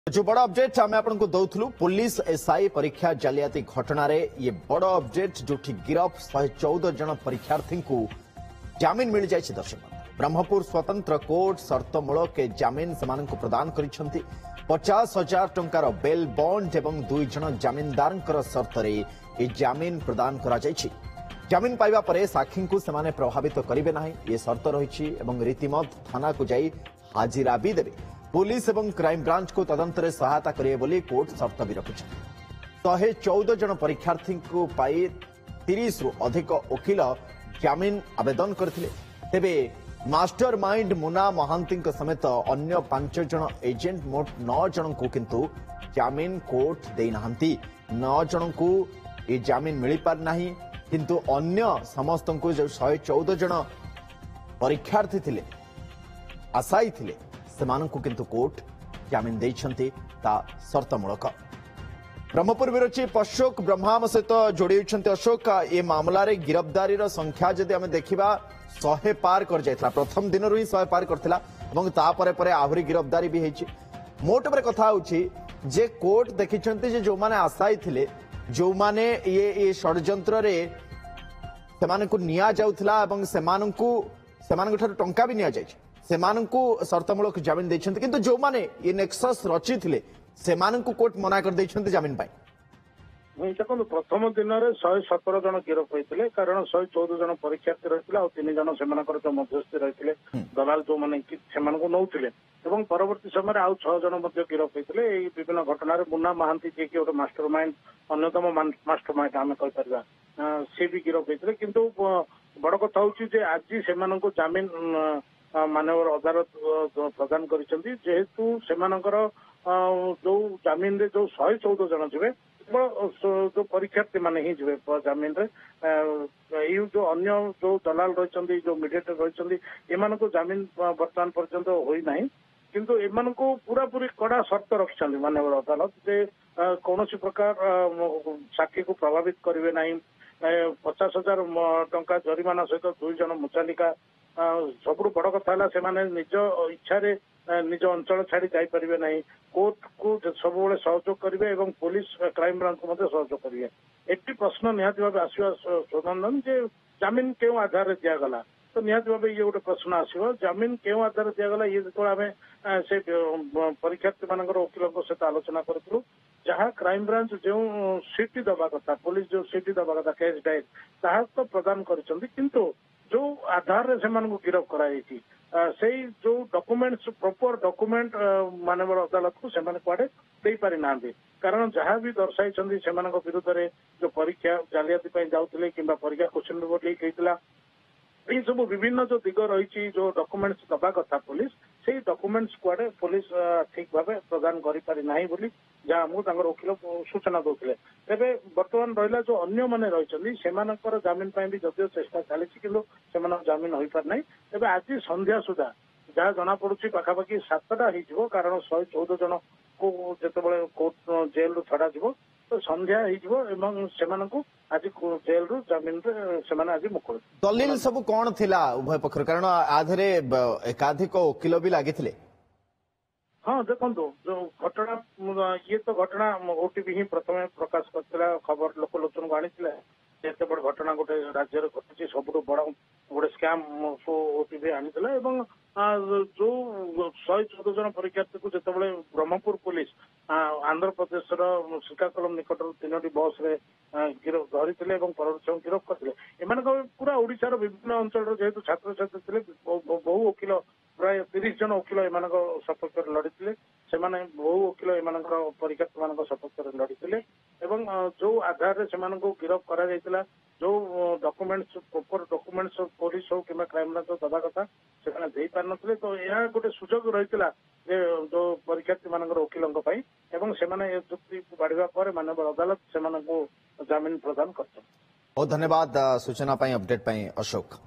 जो बड़ अपडेट आम आपको दौलू पुलिस एसआई परीक्षा जालियाती घटना ये बड़ अपडेट जो गिरफ 114 जन परीक्षार्थी को जमीन मिल जाए। दर्शक ब्रह्मपुर स्वतंत्र कोर्ट सर्तमूलक जमीन से प्रदान कर 50,000 टंकार बेल बॉन्ड एवं 2 जन जमीनदार सर्त जमीन प्रदान कर जमीन पाइबा परे साक्षी को सेमाने प्रभावित करेंगे ना ये सर्त रही रीतिमत थाना को जाई हाजिरा भी देवे। पुलिस एवं क्राइम ब्रांच को तदंत में सहायता करेंगे बोली कोर्ट सर्त भी रखिंट। 114 जन परीक्षार्थी को पाई 30 रु अधिक वकिल जमीन आवेदन करथिले। तेबे मास्टर माइंड मुना महांती समेत अन्य 5 जन एजेंट मोट 9 जन को किंतु जमीन कोर्ट देना 9 जन को ये जमीन मिल पार नहीं किंतु अन्य समस्त को जो 114 जन परीक्षार्थी थिले आशायी थिले सेमानंकु किंतु कोर्ट जमीन देइछन्ति ता शर्तमूलक। ब्रह्मपुर चीफ अशोक ब्रह्माम सहित जोड़ी होइछन्ति। अशोक ये मामला रे गिरफ्तारी संख्या जदि आम देखा 100 पार कर जाइतला प्रथम दिन ही 100 पार करथिला एवं तापरे परे आहुरी गिरफ्तारी भी हेछि। मोट पर कथा होछि जे कोर्ट देखिछन्ति जे जो माने आशायी थिले जो माने ये षड्यंत्र रे सेमानंकु निया जाउथला एवं सेमानंकु टंका भी निया जाइछि सेमानंकु शर्तमूलक जमीन देइछन्ति किंतु जो माने ये नेक्सस रची थिले सेमानंकु कोर्ट मना कर देइछन्ति जमीन पाई। देखो प्रथम दिन में 117 जन गिरफ होते कारण 114 जन परीक्षार्थी रही और 3 जन से मध्यस्थी रही दलाल जो मैंने नौले और परवर्ती समय आउ 6 जन गिरफ होते विभिन्न घटना मुन्ना महांती जी की गोटे मास्टर माइंड अन्यतम मास्टर माइंड आम कहीपर सी भी गिरफ होते किंतु बड़ कथा हूँ आज से जमीन मानवर अदालत प्रदान करिसेंती जेहेतु सेमानकर जो जमीन रे जो 114 जन थे जो परीक्षार्थी माने ही जीवे जमीन रे यू जो अन्य जो दलाल रही जो मीडिएटर रही एमान को जमीन वर्तमान पर्यंत होई नहीं किंतु एमान को पूरा पूरी कड़ा शर्त रखिछन्ती मानवर अदालत जे कौन प्रकार साक्षी को प्रभावित करेंगे नहीं 50,000 टंका जरिमाना सहित 2 जन मुचालिका सबुठ बड़ कथा है निज इच्छा निज अंचल छाड़ी जापर ना कोर्ट को सब सहयोग करेंगे और पुलिस क्राइम ब्रांच को सहयोग करेंगे। एक प्रश्न निहाती भाव आसवा स्वनंदन जे जमीन क्यों आधार दिगला तो निहाती भाव ये गोटे प्रश्न आसो जमीन क्यों आधार दिगला ये जो आम से परीक्षार्थी मान वकिलों सहित आलोचना करूँ जहाँ क्राइम ब्रांच जो सीटी दबा कथा पुलिस जो सीटी दबा कथा केस डायर ताहा तो प्रदान किंतु जो आधार रे सेमानकु गिरफ कराई से जो डॉक्यूमेंट्स प्रॉपर डॉक्यूमेंट मानवर अदालत को सेमाने कुआडे दे पारि नांदे कारण जहाँ भी दर्शाई विरुद्ध रे जो परीक्षा जालियाती जाऊले कि परीक्षा क्वेश्चन पेपर लीक होता ये सब विभिन्न जो दिग रही जो डॉक्यूमेंट्स दबा कथा पुलिस से डॉक्यूमेंट्स कुआडे पुलिस ठीक भाव प्रदान करि नाही बोली जहाँ आमको वकिल सूचना दौले तेरे बर्तमान रहा जो अन्य मैंने रही जमीन भी जदिव चेष्टा चली कि जमीन हो पार ना तेज आज संध्या सुधा जहाँ जना पड़ी पाखापाखि 7टा हो कारण 114 जन को जिते कोर्ट जेल रू छड़ा तो संध्या हो आज जेल रू जमीन से आज मुकुल दलील सब कौन थिला उभय पक्ष कारण आधे एकाधिक वकिल भी लगी। हाँ देखो जो घटना ये तो घटना ओटीवी ही प्रथम प्रकाश करता खबर लोकलोचन को आनी एत बड़ घटना गोटे राज्य घटी सब बड़ गोटे स्कैम ओटीवी आनी जो 114 जन परीक्षार्थी को जिते ब्रह्मपुर पुलिस आंध्र प्रदेश श्रीकाकुलम निकट 3टी बस रे धरी परवर्ती गिरफ करते एम पूरा ओडिशार विभिन्न अंचल जेहेतु छात्र छात्री थे बहु वकिल प्राय 30 जन वकिल एम सपक्ष लड़ी बहु वकिल एम परीक्षार्थी मान सपक्ष लड़ी जो आधार से गिरफ करा जो डॉक्यूमेंट्स प्रॉपर डॉक्यूमेंट्स पुलिस हो कि क्राइम ब्रांच दबा कथा से पार नथिले तो यह गोटे सुजोग रही जो परीक्षार्थी मान वकिलों से जुक्ति बढ़िया पर मानव अदालत से जमीन प्रदान कर। बहुत धन्यवाद सूचना अपडेट अशोक।